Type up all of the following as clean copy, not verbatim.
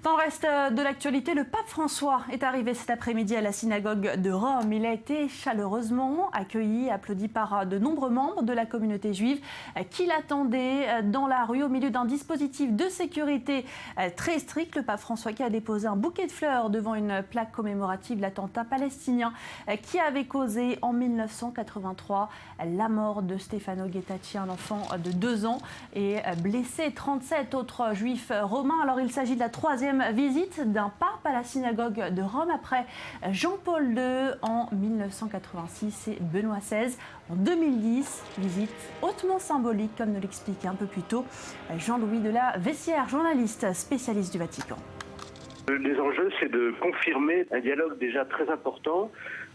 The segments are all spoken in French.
Dans le reste de l'actualité, le pape François est arrivé cet après-midi à la synagogue de Rome. Il a été chaleureusement accueilli et applaudi par de nombreux membres de la communauté juive qui l'attendaient dans la rue au milieu d'un dispositif de sécurité très strict. Le pape François qui a déposé un bouquet de fleurs devant une plaque commémorative de l'attentat palestinien qui avait causé en 1983 la mort de Stefano Ghetacci, un enfant de 2 ans, et blessé 37 autres juifs romains. Alors il s'agit de la troisième visite d'un pape à la synagogue de Rome après Jean-Paul II en 1986 et Benoît XVI en 2010. Visite hautement symbolique, comme nous l'expliquait un peu plus tôt Jean-Louis de la Vessière, journaliste spécialiste du Vatican. Les enjeux, c'est de confirmer un dialogue déjà très important,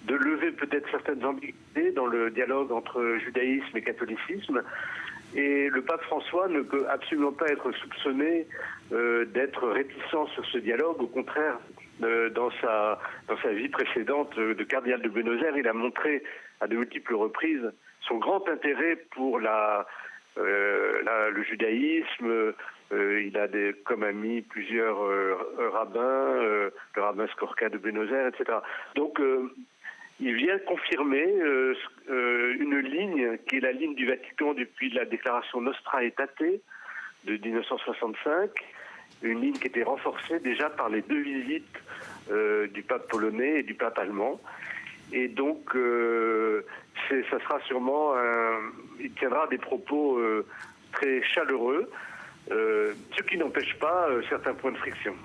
de lever peut-être certaines ambiguïtés dans le dialogue entre judaïsme et catholicisme. Et le pape François ne peut absolument pas être soupçonné d'être réticent sur ce dialogue. Au contraire, dans sa vie précédente de cardinal de Buenos Aires, il a montré à de multiples reprises son grand intérêt pour le judaïsme. Il a comme ami plusieurs rabbins, le rabbin Skorka de Buenos Aires, etc. Donc, il vient confirmer une ligne qui est la ligne du Vatican depuis la déclaration Nostra Aetate de 1965, une ligne qui était renforcée déjà par les 2 visites du pape polonais et du pape allemand. Et donc, ça sera sûrement il tiendra des propos très chaleureux, ce qui n'empêche pas certains points de friction.